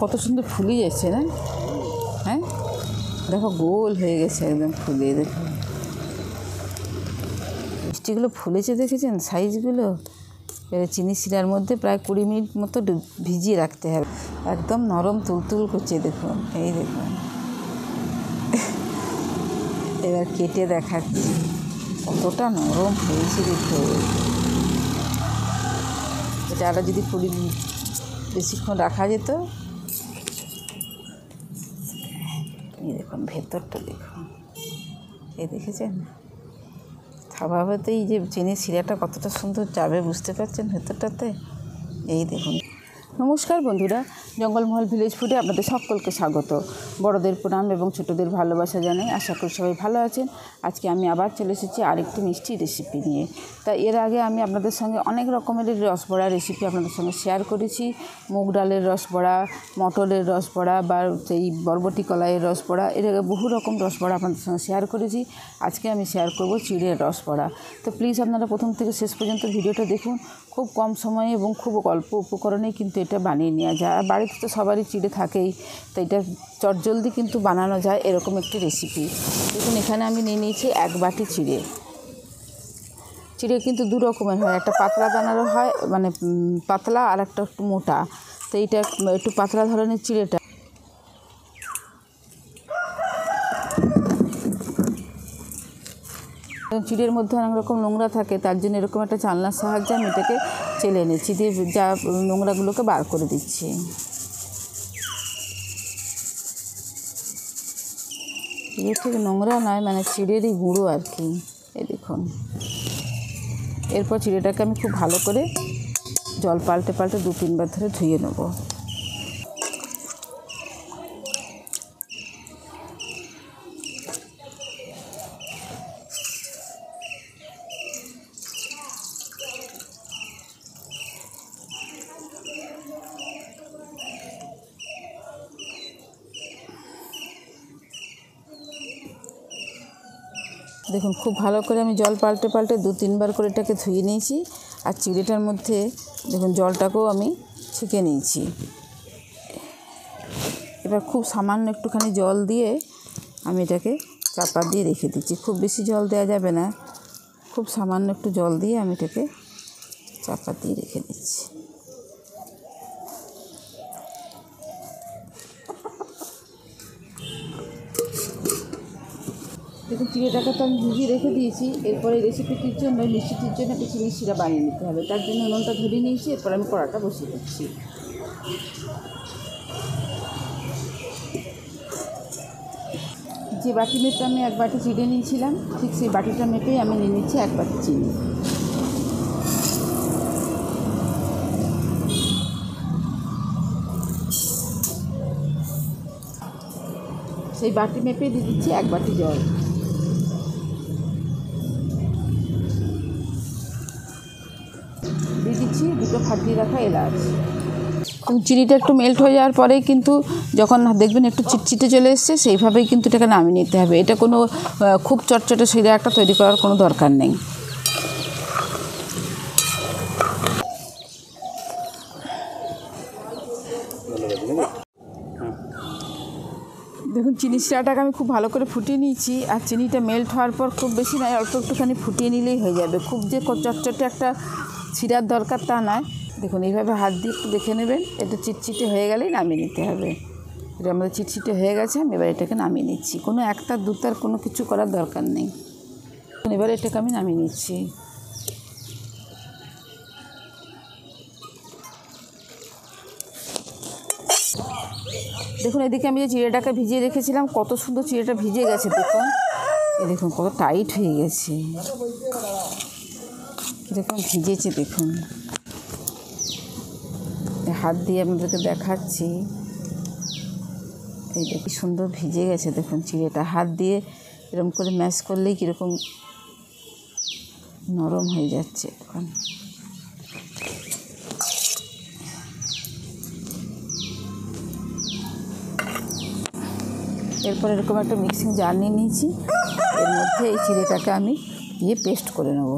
কত সুন্দর ফুলে যাচ্ছে না? হ্যাঁ দেখো গোল হয়ে গেছে একদম ফুলে। দেখো মিষ্টিগুলো ফুলেছে, দেখেছেন সাইজগুলো? এবার চিনি শিরার মধ্যে প্রায় 20 মিনিট মতো ভিজিয়ে রাখতে হবে। একদম নরম তুলতুল করছে দেখুন, এই দেখুন। এবার কেটে দেখাচ্ছি কতটা নরম হয়েছে দেখো। এটা আরও যদি 20 মিনিট বেশিক্ষণ রাখা যেত। এই দেখুন ভেতরটা দেখুন, এই দেখেছেন? স্বভাবতই যে চিনির শিরাটা কতটা সুন্দর যাবে বুঝতে পারছেন ভেতরটাতে। এই দেখুন। নমস্কার বন্ধুরা, জঙ্গলমহল ভিলেজ ফুডে আপনাদের সকলকে স্বাগত। বড়দের প্রণাম এবং ছোটদের ভালোবাসা জানাই। আশা করি সবাই ভালো আছেন। আজকে আমি আবার চলে এসেছি আরেকটি মিষ্টি রেসিপি নিয়ে। তা এর আগে আমি আপনাদের সঙ্গে অনেক রকমের রসবড়া রেসিপি আপনাদের সঙ্গে শেয়ার করেছি। মুগ ডালের রসবড়া, মটরের রসবড়া বা সেই বরবটি কলাইয়ের রসবড়া, এর আগে বহু রকম রসবড়া আপনাদের সঙ্গে শেয়ার করেছি। আজকে আমি শেয়ার করব চিড়ের রসবড়া। তো প্লিজ আপনারা প্রথম থেকে শেষ পর্যন্ত ভিডিওটা দেখুন। খুব কম সময়ে এবং খুব অল্প উপকরণেই কিন্তু এটা বানিয়ে নেওয়া যায়। আর বাড়িতে তো সবারই চিড়ে থাকেই, তো এটা চটজলদি কিন্তু বানানো যায় এরকম একটি রেসিপি। দেখুন এখানে আমি নিয়ে নিয়েছি 1 বাটি চিড়ে। চিড়ে কিন্তু 2 রকমের হয়, একটা পাতলা দানারও হয়, মানে পাতলা, আর একটা একটু মোটা। তো এইটা একটু পাতলা ধরনের চিড়েটা। চিড়ের মধ্যে অনেক রকম নোংরা থাকে, তার জন্য এরকম একটা চালনার সাহায্যে আমি এটাকে চেলে এনেছি, দিয়ে যা নোংরাগুলোকে বার করে দিচ্ছি। চিড়ের থেকে নোংরা নয়, মানে চিড়েরই গুঁড়ো আর কি। এই দেখুন। এরপর চিড়েটাকে আমি খুব ভালো করে জল পাল্টে পাল্টে 2-3 বার ধরে ধুয়ে নেব। দেখুন খুব ভালো করে আমি জল পাল্টে পাল্টে 2-3 বার করে এটাকে ধুয়ে নিয়েছি। আর চিড়েটার মধ্যে দেখুন জলটাকেও আমি ছেঁকে নিয়েছি। এবার খুব সামান্য একটুখানি জল দিয়ে আমি এটাকে চাপা দিয়ে রেখে দিচ্ছি। খুব বেশি জল দেওয়া যাবে না, খুব সামান্য একটু জল দিয়ে আমি এটাকে চাপা দিয়ে রেখে দিচ্ছি। দেখুন চিড়েটাকে তো আমি ভিজিয়ে রেখে দিয়েছি। এরপরে রেসিপিটির জন্য মিষ্টিটির জন্য একটু চিনি শিরা বানিয়ে নিতে হবে। তার জন্য নুনটা ধরিয়ে নিয়েছি। এরপর আমি কড়াটা বসিয়ে দিচ্ছি। যে বাটি মেপে আমি 1 বাটি চিড়ে নিয়েছিলাম, ঠিক সেই বাটিটা মেপেই আমি নিয়ে নিচ্ছি 1 বাটি চিনি। সেই বাটি মেপে দিয়ে দিচ্ছি 1 বাটি জল। দিয়ে দিচ্ছি 2টো ফাটিয়ে রাখা এলাচ। চিনিটা একটু মেল্ট হয়ে যাওয়ার পরেই কিন্তু যখন দেখবেন একটু চিটচিটে চলে এসছে, সেইভাবেই কিন্তু এটাকে নামিয়ে নিতে হবে। এটা কোনো খুব চটচটে শিরা একটা তৈরি করার কোনো দরকার নেই। দেখুন চিনি শিরাটাকে আমি খুব ভালো করে ফুটিয়ে নিয়েছি। আর চিনিটা মেল্ট হওয়ার পর খুব বেশি নয়, অল্প একটুখানি ফুটিয়ে নিলেই হয়ে যাবে। খুব যে চটচটে একটা শিরার দরকার তা নয়। দেখুন এইভাবে হাত দিয়ে একটু দেখে নেবেন, এটা চিটচিটে হয়ে গেলেই নামিয়ে নিতে হবে। এটা আমাদের চিটচিটে হয়ে গেছে, আমি এবার এটাকে নামিয়ে নিচ্ছি। কোনো একটা দুটার কোনো কিছু করার দরকার নেই। এবার এটাকে আমি নামিয়ে নিচ্ছি। দেখুন এদিকে আমি যে চিড়েটাকে ভিজিয়ে রেখেছিলাম, কত সুন্দর চিড়েটা ভিজে গেছে। দেখুন দেখুন কত টাইট হয়ে গেছে, দেখুন ভিজেছে। দেখুন হাত দিয়ে আপনাদেরকে দেখাচ্ছি, এইটা কি সুন্দর ভিজে গেছে। দেখুন চিড়েটা হাত দিয়ে এরকম করে ম্যাশ করলেই কীরকম নরম হয়ে যাচ্ছে। এখন এরপর এরকম একটা মিক্সিং জার নিয়ে নিয়েছি। এর মধ্যে এই চিড়েটাকে আমি দিয়ে পেস্ট করে নেব।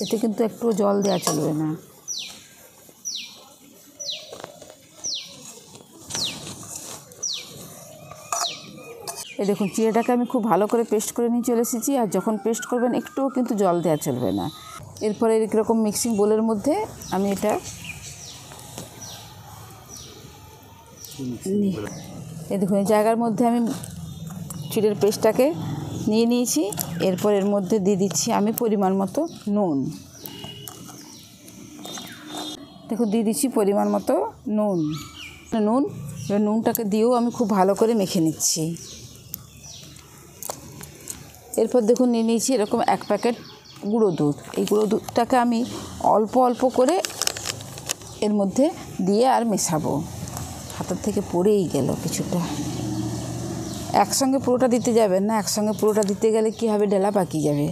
এতে কিন্তু একটু জল দেওয়া চলবে না। এই দেখুন চিড়েটাকে আমি খুব ভালো করে পেস্ট করে নিয়ে চলে এসেছি। আর যখন পেস্ট করবেন একটুও কিন্তু জল দেওয়া চলবে না। এরপরে এরকম মিক্সিং বোলের মধ্যে আমি এটা এই দেখুন এই জায়গার মধ্যে আমি চিড়ের পেস্টটাকে নিয়ে নিয়েছি। এরপর এর মধ্যে দিয়ে দিচ্ছি আমি পরিমাণ মতো নুন। দেখুন দিয়ে দিচ্ছি পরিমাণ মতো নুন। এবার নুনটাকে দিয়েও আমি খুব ভালো করে মেখে নিচ্ছি। এরপর দেখুন নিয়ে নিয়েছি এরকম 1 প্যাকেট গুঁড়ো দুধ। এই গুঁড়ো দুধটাকে আমি অল্প অল্প করে এর মধ্যে দিয়ে আর মেশাবো। হাতের থেকে পড়েই গেল কিছুটা। একসঙ্গে পুরোটা দিতে যাবেন না, একসঙ্গে পুরোটা দিতে গেলে কী হবে, ঢেলা পাকিয়ে যাবে।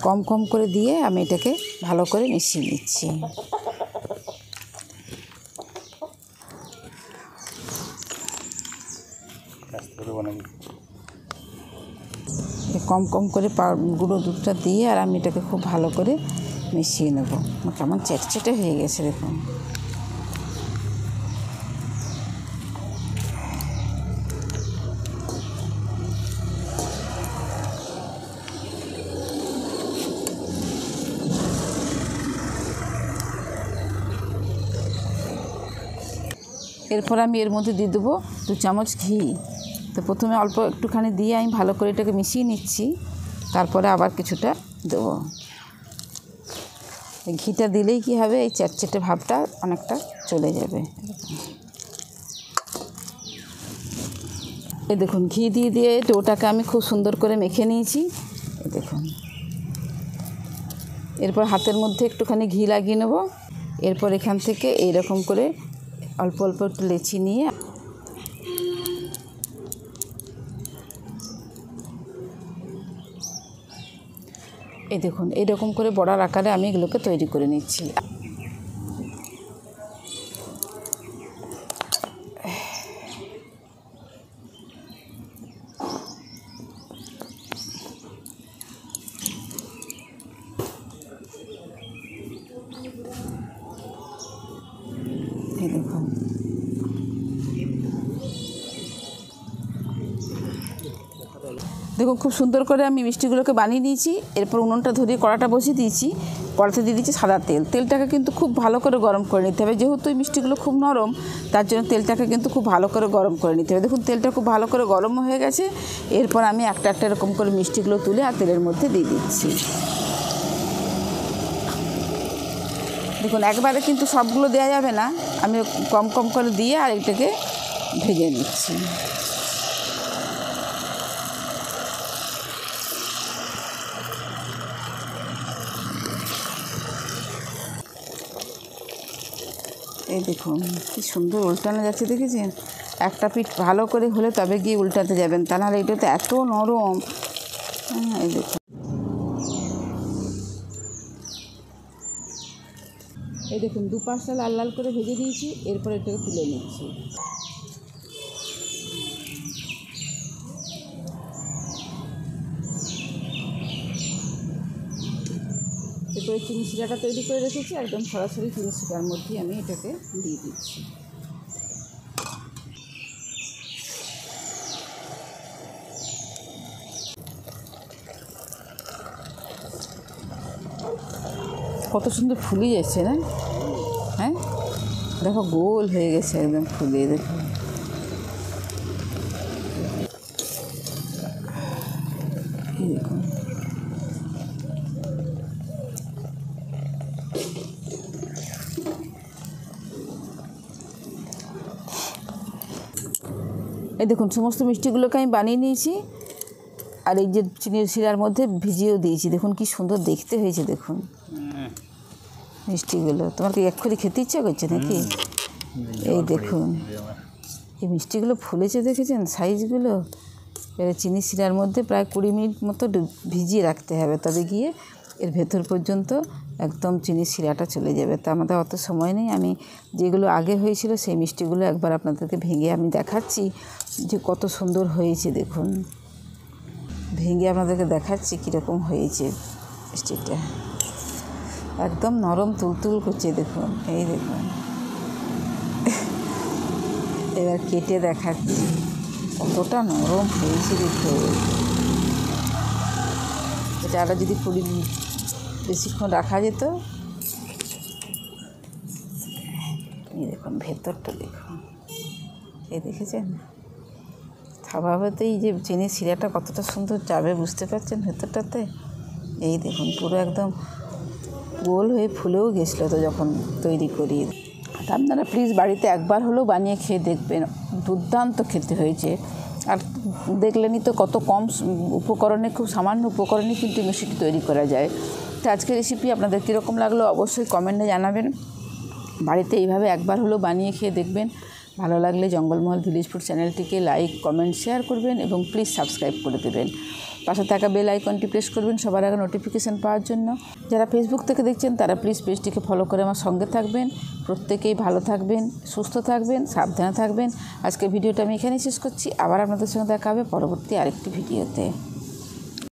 কম কম করে দিয়ে আমি এটাকে ভালো করে মিশিয়ে নিচ্ছি। কম কম করে গুঁড়ো দুধটা দিয়ে আর আমি এটাকে খুব ভালো করে মিশিয়ে নেব। কেমন চেটচেটে হয়ে গেছে দেখুন। এরপর আমি এর মধ্যে দিয়ে দেবো 2 চামচ ঘি। তো প্রথমে অল্প একটুখানি দিয়ে আমি ভালো করে এটাকে মিশিয়ে নিচ্ছি, তারপরে আবার কিছুটা দেবো। ঘিটা দিলেই কি হবে, এই চ্যাটচ্যাটে ভাবটা অনেকটা চলে যাবে। এই দেখুন ঘি দিয়ে ডোটাকে আমি খুব সুন্দর করে মেখে নিয়েছি। এই দেখুন এরপর হাতের মধ্যে একটুখানি ঘি লাগিয়ে নেব। এরপর এখান থেকে এইরকম করে অল্প অল্প একটু লেচি নিয়ে এই দেখুন এইরকম করে বড়ার আকারে আমি এগুলোকে তৈরি করে নিচ্ছি। এই দেখুন দেখুন খুব সুন্দর করে আমি মিষ্টিগুলোকে বানিয়ে নিয়েছি। এরপর উনুনটা ধরিয়ে কড়াটা বসিয়ে দিয়েছি। কড়াতে দিয়ে দিচ্ছি সাদা তেল। তেলটাকে কিন্তু খুব ভালো করে গরম করে নিতে হবে, যেহেতু এই মিষ্টিগুলো খুব নরম, তার জন্য তেলটাকে কিন্তু খুব ভালো করে গরম করে নিতে হবে। দেখুন তেলটা খুব ভালো করে গরম হয়ে গেছে। এরপর আমি একটা একটা এরকম করে মিষ্টিগুলো তুলে আর তেলের মধ্যে দিয়ে দিচ্ছি। দেখুন একবারে কিন্তু সবগুলো দেওয়া যাবে না, আমি কম কম করে দিয়ে আর এটাকে ভেজে নিচ্ছি। এই দেখুন কি সুন্দর উল্টানো যাচ্ছে, দেখেছেন? একটা পিঠ ভালো করে হলে তবে গিয়ে উল্টাতে যাবেন, তা নাহলে এটা তো এত নরম। এই দেখুন এই দেখুন দুপাশটা লাল লাল করে ভেজে দিয়েছি। এরপর এটাকে তুলে নিচ্ছি। এরপরে চিনি শিরাটা তৈরি করে রেখেছি, একদম সরাসরি চিনি শিরার মধ্যেই আমি এটাকে দিয়ে দিচ্ছি। কত সুন্দর ফুলে যাচ্ছে না? হ্যাঁ দেখো গোল হয়ে গেছে একদম ফুলে। দেখো দেখুন এই দেখুন সমস্ত মিষ্টিগুলোকে আমি বানিয়ে নিয়েছি। আর এই যে চিনির শিরার মধ্যে ভিজিয়েও দিয়েছি। দেখুন কি সুন্দর দেখতে হয়েছে দেখুন মিষ্টিগুলো। তোমার কি এক্ষুনি খেতে ইচ্ছা করছে নাকি? এই দেখুন এই মিষ্টিগুলো ফুলেছে, দেখেছেন সাইজগুলো? এবার চিনি শিরার মধ্যে প্রায় 20 মিনিট মতো ভিজিয়ে রাখতে হবে, তবে গিয়ে এর ভেতর পর্যন্ত একদম চিনি শিরাটা চলে যাবে। তা আমাদের অত সময় নেই। আমি যেগুলো আগে হয়েছিল সেই মিষ্টিগুলো একবার আপনাদেরকে ভেঙে আমি দেখাচ্ছি যে কত সুন্দর হয়েছে। দেখুন ভেঙে আপনাদেরকে দেখাচ্ছি কীরকম হয়েছে মিষ্টিটা। একদম নরম তুলতুল করছে দেখুন। এই দেখুন এবার কেটে দেখাচ্ছি। কতটা নরম হয়েছে দেখো। এটা আরও যদি বেশিক্ষণ রাখা যেত। এই দেখুন ভেতরটা দেখুন, এই দেখেছেন স্বভাবতেই যে চিনির শিরাটা কতটা সুন্দর যাবে বুঝতে পারছেন ভেতরটাতে। এই দেখুন পুরো একদম গোল হয়ে ফুলেও গেছিলো তো যখন তৈরি করি। তা আপনারা প্লিজ বাড়িতে একবার হলেও বানিয়ে খেয়ে দেখবেন, দুর্দান্ত খেতে হয়েছে। আর দেখলেনই তো কত কম উপকরণে, খুব সামান্য উপকরণে কিন্তু মিষ্টি তৈরি করা যায়। তো আজকের রেসিপি আপনাদের কীরকম লাগলো অবশ্যই কমেন্টে জানাবেন। বাড়িতে এইভাবে একবার হলেও বানিয়ে খেয়ে দেখবেন। ভালো লাগলে জঙ্গলমহল ভিলেজ ফুড চ্যানেলটিকে লাইক, কমেন্ট, শেয়ার করবেন এবং প্লিজ সাবস্ক্রাইব করে দেবেন। পাশে থাকা বেল আইকনটি প্রেস করবেন সবার আগে নোটিফিকেশান পাওয়ার জন্য। যারা ফেসবুক থেকে দেখছেন তারা প্লিজ পেজটিকে ফলো করে আমার সঙ্গে থাকবেন। প্রত্যেকেই ভালো থাকবেন, সুস্থ থাকবেন, সাবধানে থাকবেন। আজকে ভিডিওটা আমি এখানেই শেষ করছি। আবার আপনাদের সঙ্গে দেখা হবে পরবর্তী আরেকটি ভিডিওতে।